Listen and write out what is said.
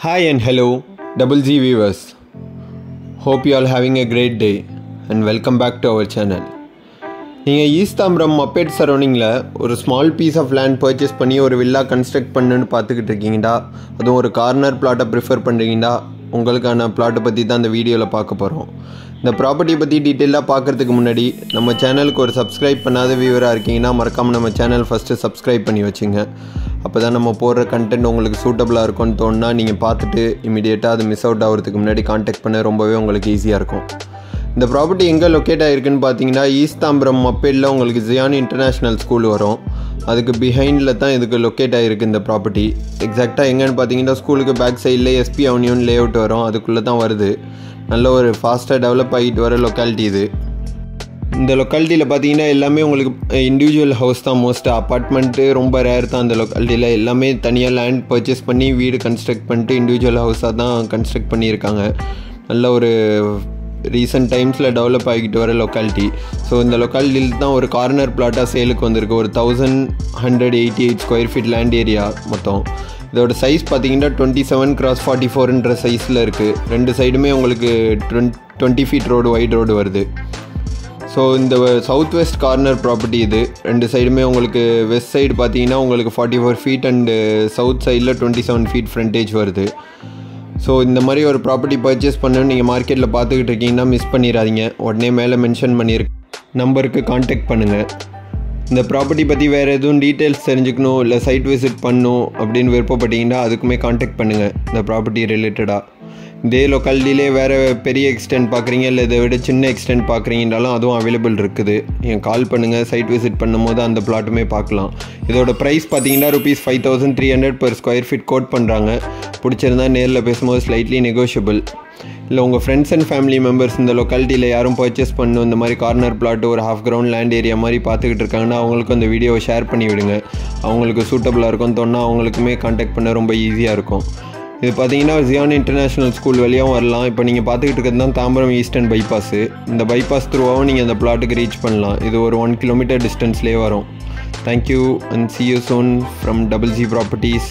Hi and hello, Double G viewers. Hope you all having a great day and welcome back to our channel. நீங்கள் East Tambaram மப்பேட் சரௌண்டிங்கில் ஒரு small piece of land purchase பண்ணி ஒரு villa construct பண்ணுன்னு பார்த்துக்கிட்டு இருக்கீங்கடா, அதுவும் ஒரு கார்னர் பிளாட்டை ப்ரிஃபர் பண்ணுறீங்கடா, உங்களுக்கான பிளாட்டை பற்றி தான் இந்த வீடியோவில் பார்க்க போகிறோம். இந்த ப்ராப்பர்ட்டி பற்றி டீட்டெயிலாக பார்க்குறதுக்கு முன்னாடி நம்ம சேனலுக்கு ஒரு சப்ஸ்கிரைப் பண்ணாத வியூவராக இருக்கீங்கன்னா மறக்காமல் நம்ம சேனல் ஃபஸ்ட்டு சப்ஸ்கிரைப் பண்ணி வச்சுங்க. அப்போ தான் நம்ம போடுற கண்டென்ட் உங்களுக்கு சூட்டபுளாக இருக்கும்னு தோணுனா நீங்கள் பார்த்துட்டு இமீடியட்டாக அது மிஸ் அவுட் ஆகிறதுக்கு முன்னாடி கான்டாக்ட் பண்ண ரொம்பவே உங்களுக்கு ஈஸியாக இருக்கும். இந்த ப்ராப்பர்ட்டி எங்கே லொக்கேட் ஆகிருக்குன்னு பார்த்தீங்கன்னா ஈஸ்ட் தாம்பரம் மப்பேடில் உங்களுக்கு ஜியான் இன்டர்நேஷ்னல் ஸ்கூல் வரும். அதுக்கு பிஹைண்டில் தான் இதுக்கு லொக்கேட் ஆகிருக்கு இந்த ப்ராப்பர்ட்டி. எக்ஸாக்டாக எங்கேன்னு பார்த்தீங்கன்னா ஸ்கூலுக்கு பேக் சைடில் எஸ்பி அவென்யூன்னு லே அவுட் வரும், அதுக்குள்ளே தான் வருது. நல்ல ஒரு ஃபாஸ்ட்டாக டெவலப் ஆகிட்டு வர லொக்காலிட்டி இது. இந்த லொக்காலிட்டியில் பார்த்தீங்கன்னா எல்லாமே உங்களுக்கு இண்டிவிஜுவல் ஹவுஸ் தான். மோஸ்ட்டாக அப்பார்ட்மெண்ட்டு ரொம்ப ரேர் தான் அந்த லொக்காலிட்டியில். எல்லாமே தனியாக லேண்ட் பர்ச்சேஸ் பண்ணி வீடு கன்ஸ்ட்ரக்ட் பண்ணிட்டு இண்டிவிஜுவல் ஹவுஸாக தான் கன்ஸ்ட்ரக்ட் பண்ணியிருக்காங்க. நல்ல ஒரு ரீசெண்ட் டைம்ஸில் டெவலப் ஆகிட்டு வர லொக்காலிட்டி. ஸோ இந்த லொக்காலிட்டியில் தான் ஒரு கார்னர் பிளாட்டாக சேலுக்கு வந்திருக்கு. ஒரு 1188 ஸ்கொயர் ஃபீட் லேண்ட் ஏரியா மொத்தம். இதோட சைஸ் பார்த்தீங்கன்னா 27x44 சைஸில் இருக்குது. ரெண்டு சைடுமே உங்களுக்கு 20 ஃபீட் ரோடு வைட் ரோடு வருது. ஸோ இந்த சவுத் வெஸ்ட் கார்னர் ப்ராப்பர்ட்டி இது. ரெண்டு சைடுமே உங்களுக்கு வெஸ்ட் சைடு பார்த்தீங்கன்னா உங்களுக்கு 44 ஃபீட் அண்டு சவுத் சைடில் 27 ஃபீட் ஃப்ரண்டேஜ் வருது. ஸோ இந்த மாதிரி ஒரு ப்ராப்பர்ட்டி பர்ச்சேஸ் பண்ணணும்னு நீங்கள் மார்க்கெட்டில் பார்த்துக்கிட்டு இருக்கீங்கன்னா மிஸ் பண்ணிடாதீங்க. உடனே மேலே மென்ஷன் பண்ணியிருக்கு நம்பருக்கு கான்டாக்ட் பண்ணுங்கள். இந்த ப்ராப்பர்ட்டி பற்றி வேறு எதுவும் டீட்டெயில்ஸ் தெரிஞ்சுக்கணும் இல்லை சைட் விசிட் பண்ணணும் அப்படின்னு விருப்பப்பட்டீங்கன்னா அதுக்குமே கான்டாக்ட் பண்ணுங்கள். இந்த ப்ராப்பர்ட்டி ரிலேட்டடாக இதே லொக்காலிட்டியிலே வேறு பெரிய எக்ஸ்டென்ட் பார்க்குறீங்க இல்லை இதை விட சின்ன எக்ஸ்டென்ட் பார்க்குறீங்கனாலும் அதுவும் அவைலபிள் இருக்குது. நீங்கள் கால் பண்ணுங்கள், சைட் விசிட் பண்ணும்போது அந்த பிளாட்டுமே பார்க்கலாம். இதோட ப்ரைஸ் பார்த்தீங்கன்னா ₹5300 per ஸ்கொயர் ஃபீட் கோட் பண்ணுறாங்க. பிடிச்சிருந்தா நேரில் பேசும்போது ஸ்லைட்லி நெகோஷியபிள். இல்லை உங்கள் ஃப்ரெண்ட்ஸ் அண்ட் ஃபேமிலி மெம்பர்ஸ் இந்த லொக்காலிட்டியில் யாரும் பர்ச்சேஸ் பண்ணணும், இந்த மாதிரி கார்னர் பிளாட்டு ஒரு ஹாஃப் கிரவுண்ட் லேண்ட் ஏரியா மாதிரி பார்த்துக்கிட்டு இருக்காங்கன்னா அவங்களுக்கும் அந்த வீடியோவை ஷேர் பண்ணி விடுங்க. அவங்களுக்கு சூட்டபுளாக இருக்கும்னு தோணுனா அவங்களுக்குமே கான்டாக்ட் பண்ண ரொம்ப ஈஸியாக இருக்கும். இது பார்த்தீங்கன்னா ஜியான் இன்டர்நேஷ்னல் ஸ்கூல் வழியாகவும் வரலாம். இப்போ நீங்கள் பார்த்துக்கிட்டு இருக்கிறது தான் தாம்பரம் ஈஸ்டர்ன் பைபாஸு. இந்த பைபாஸ் த்ரூவாகவும் நீங்கள் அந்த பிளாட்டுக்கு ரீச் பண்ணலாம். இது ஒரு 1 கிலோமீட்டர் டிஸ்டன்ஸ்லேயே வரும். Thank you and see you soon from Double G Properties.